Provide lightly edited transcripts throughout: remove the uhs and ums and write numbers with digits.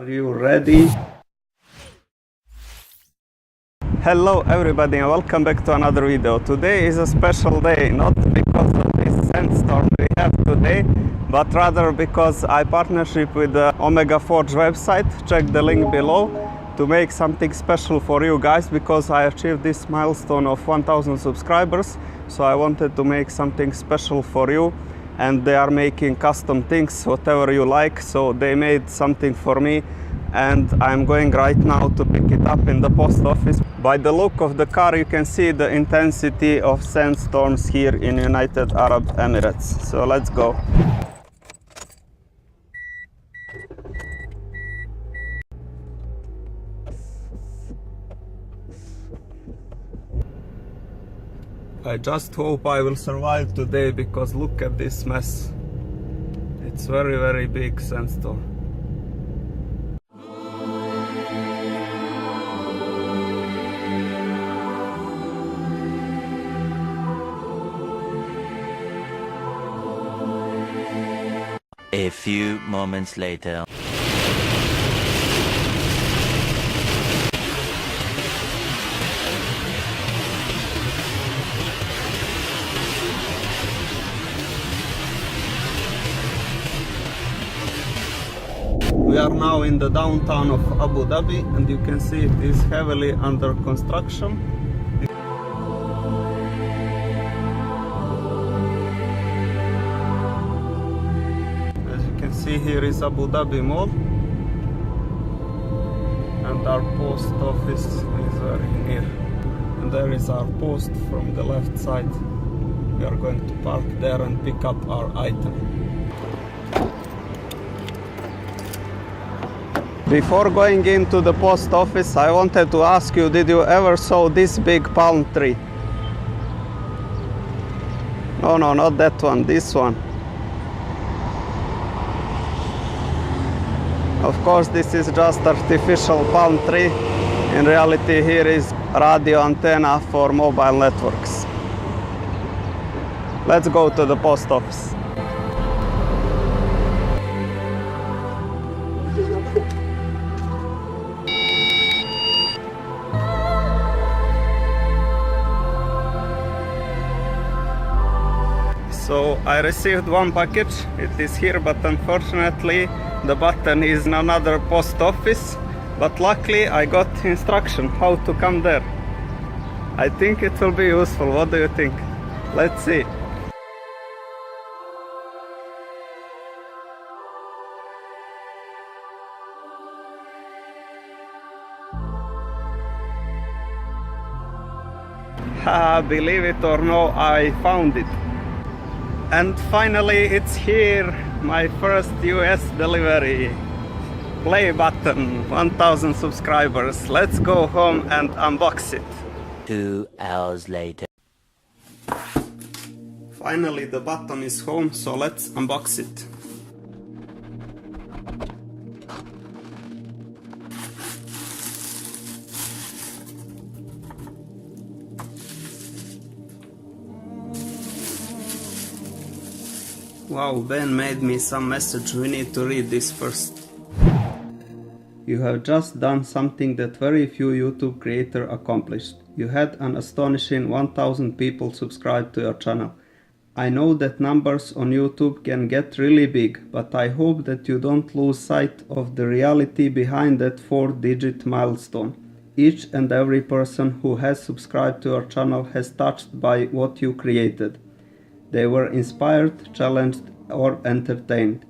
Are you ready? Hello everybody and welcome back to another video. Today is a special day, not because of this sandstorm we have today, but rather because I partnership with the Omega Forge website. Check the link below to make something special for you guys, because I achieved this milestone of 1000 subscribers. So I wanted to make something special for you, and they are making custom things, whatever you like. So they made something for me, and I'm going right now to pick it up in the post office. By the look of the car, you can see the intensity of sandstorms here in United Arab Emirates. So let's go. I just hope I will survive today, because look at this mess. It's very big sandstorm. A few moments later. We are now in the downtown of Abu Dhabi, and you can see it is heavily under construction. As you can see, here is Abu Dhabi Mall, and our post office is very near. And there is our post from the left side. We are going to park there and pick up our item. Before going into the post office, I wanted to ask you, did you ever saw this big palm tree? No, not that one, this one. Of course, this is just artificial palm tree. In reality, here is radio antenna for mobile networks. Let's go to the post office. So I received one package, it is here, but unfortunately the button is in another post office. But luckily I got instruction how to come there. I think it will be useful. What do you think? Let's see. Believe it or no, I found it. And finally it's here, my first US delivery. Play button, 1000 subscribers. Let's go home and unbox it. 2 hours later. Finally the button is home, so let's unbox it. Wow, Ben made me some message. We need to read this first. You have just done something that very few YouTube creators accomplished. You had an astonishing 1000 people subscribe to your channel. I know that numbers on YouTube can get really big, but I hope that you don't lose sight of the reality behind that 4-digit milestone. Each and every person who has subscribed to your channel has touched by what you created. They were inspired, challenged, or entertained.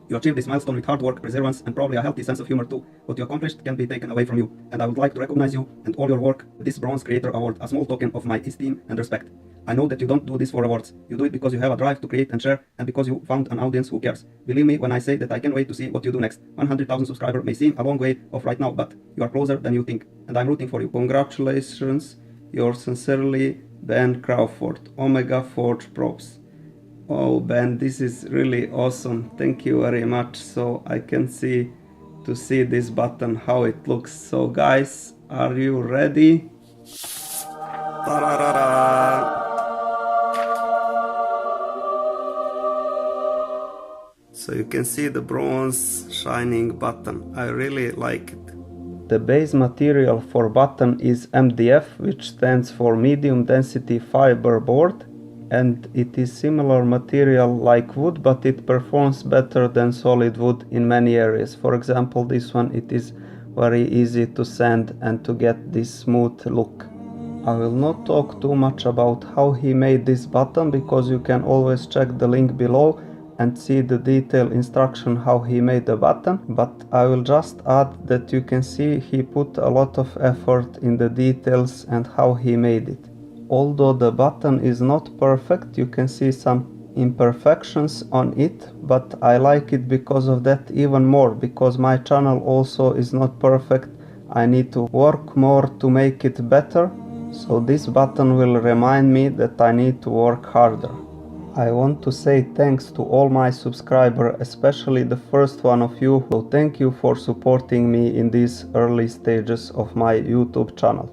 You achieved this milestone with hard work, perseverance, and probably a healthy sense of humor too. What you accomplished can't be taken away from you, and I would like to recognize you and all your work with this Bronze Creator Award, a small token of my esteem and respect. I know that you don't do this for awards. You do it because you have a drive to create and share, and because you found an audience who cares. Believe me when I say that I can't wait to see what you do next. 100,000 subscribers may seem a long way off right now, but you are closer than you think, and I'm rooting for you. Congratulations, yours sincerely, Ben Crawford, Omega Forge Props. Oh Ben, this is really awesome. Thank you very much. So I can see this button, how it looks. So guys, are you ready? Ta-da-da-da. So you can see the bronze shining button. I really like it. The base material for button is MDF, which stands for medium density fiber board, and it is similar material like wood, but it performs better than solid wood in many areas. For example, this one, it is very easy to sand and to get this smooth look. I will not talk too much about how he made this button, because you can always check the link below and see the detailed instruction how he made the button, but I will just add that you can see he put a lot of effort in the details and how he made it. Although the button is not perfect, you can see some imperfections on it, but I like it because of that even more, because my channel also is not perfect. I need to work more to make it better, so this button will remind me that I need to work harder. I want to say thanks to all my subscribers, especially the first one of you, so thank you for supporting me in these early stages of my YouTube channel.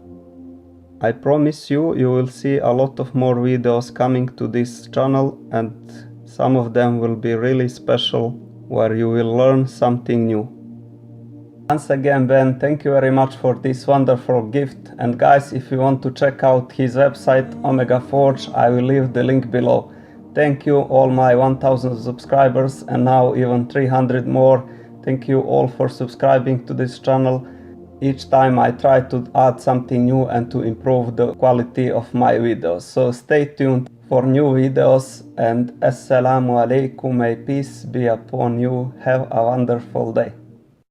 I promise you will see a lot of more videos coming to this channel, and some of them will be really special, where you will learn something new. Once again, Ben, thank you very much for this wonderful gift, and guys, if you want to check out his website Omega Forge, I will leave the link below. Thank you all my 1000 subscribers, and now even 300 more. Thank you all for subscribing to this channel. Each time I try to add something new and to improve the quality of my videos. So stay tuned for new videos, and Assalamu alaikum, may peace be upon you. Have a wonderful day.